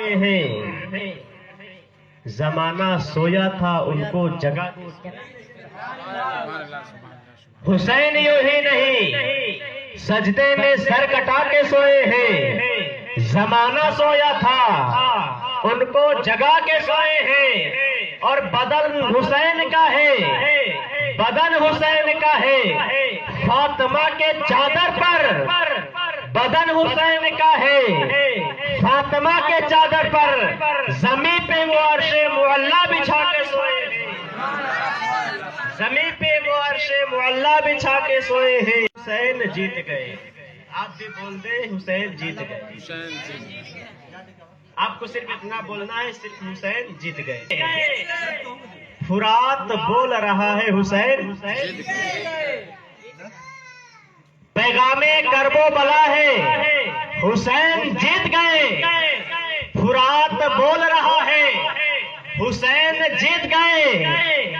सोए हैं, जमाना सोया था उनको जगा। हुसैन यूं ही नहीं सजदे में सर कटा के सोए हैं, जमाना सोया था उनको जगा के सोए हैं। और बदन हुसैन का है, बदन हुसैन का है, फातिमा के चादर पर बदन हुसैन का है, फातिमा के चादर पर जमीन पे वो अर्शे मुअल्ला बिछा के सोए हैं, जमीन पे वो अर्शे मुअल्ला बिछा के सोए हैं। हुसैन जीत गए। आप भी बोल दे हुसैन जीत गए। आपको सिर्फ इतना बोलना है, सिर्फ हुसैन जीत गए। फुरात बोल रहा है हुसैन, पैगामे करबो बला है, हुसैन जीत गए। फुरात बोल रहा है हुसैन जीत गए।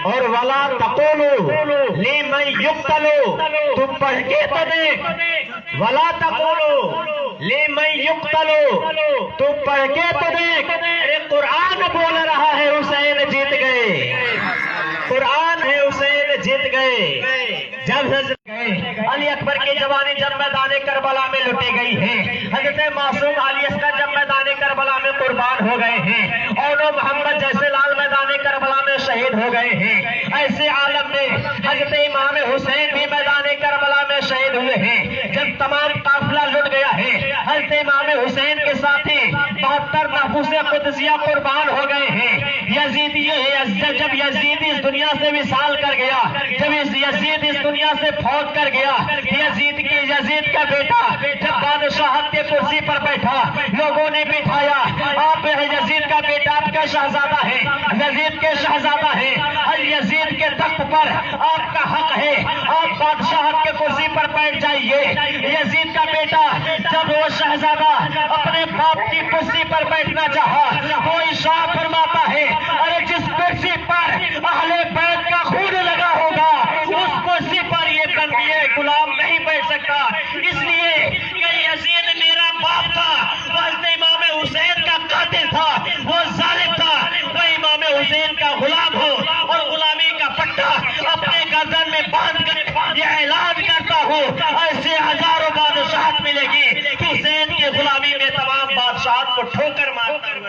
और वला तकोलो ली मैं युक्तलो, तुम पढ़ के तो देख, वला तकोलो ली मैं युक्तलो, तुम पढ़ के तो देख। अरे कुरान बोल रहा है हुसैन जीत गए, कुरान है हुसैन जीत गए। जब अली अकबर की जवानी जब मैदान करबला में लुटी गई है, हजरत मासूम अली असगर जब मैदान करबला में कुर्बान हो गए हैं, और मोहम्मद जैसे लाल मैदान करबला में शहीद हो गए हैं, ऐसे आलम में हजरत इमाम हुसैन भी मैदान करबला में शहीद हुए हैं। जब तमाम काफिला लुट गया है, हजरत इमाम हुसैन के साथी 72 महफूज़े कुदसिया कुर्बान हो गए हैं। जब यजीद इस दुनिया से विशाल कर गया, जब यजीद इस दुनिया से फौत कर गया, यजीद का बेटा जब बादशाहत के कुर्सी पर बैठा, लोगों ने बिठाया, आप यजीद का बेटा आपका शहजादा है, यजीद के शहजादा है, और यजीद के तख्त पर आपका हक है, आप बादशाहत के कुर्सी पर बैठ जाइए। यजीद का बेटा जब वो शहजादा अपने बाप की कुर्सी पर बैठना चाहा, वो इशारा फरमाता है, अरे जिस कुर्सी पर अहले बैत का खून लगा होगा, उस कुर्सी पर ये गुलाम नहीं बैठ सकता। इसलिए यजीद मेरा बाप था, वो इमाम हुसैन का कातिल था, वो जालिम था, वो इमाम हुसैन का गुलाम हो, और गुलामी का पट्टा अपने गर्दन में बांध कर ये ऐलान करता हूँ, ऐसे हजारों बादशाहत मिलेगी, हुसैन की गुलामी में तमाम बादशाहत को ठोकर मारता हुआ।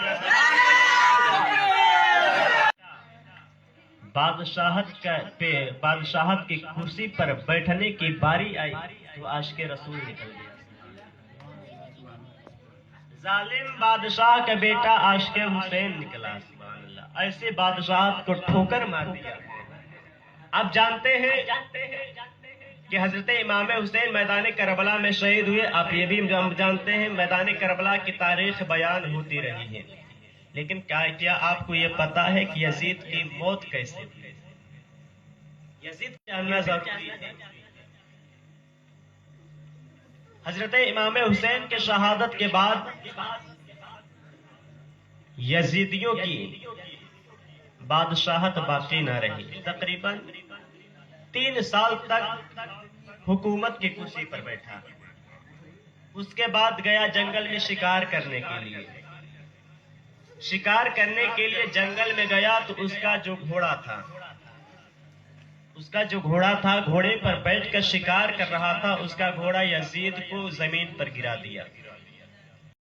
बादशाहत की कुर्सी पर बैठने की बारी आई तो आशिक़े रसूल निकल गया। जालिम बादशाह का बेटा आशिक़े हुसैन निकला। सुभान अल्लाह, ऐसे बादशाहत को ठोकर मार दिया। आप जानते हैं कि हजरत इमाम हुसैन मैदान करबला में शहीद हुए। आप ये भी जानते हैं मैदान करबला की तारीख बयान होती रही है, लेकिन क्या आपको ये पता है कि यजीद की मौत कैसे हुई? यजीद जानना जरूरी है। हजरत इमाम हुसैन के शहादत के बाद यजीदियों की बादशाहत बाकी न रही। तकरीबन 3 साल तक हुकूमत की कुर्सी पर बैठा। उसके बाद गया जंगल में शिकार करने के लिए। शिकार करने के लिए जंगल में गया तो उसका जो घोड़ा था, घोड़े पर बैठकर शिकार कर रहा था, उसका घोड़ा यजीद को जमीन पर गिरा दिया।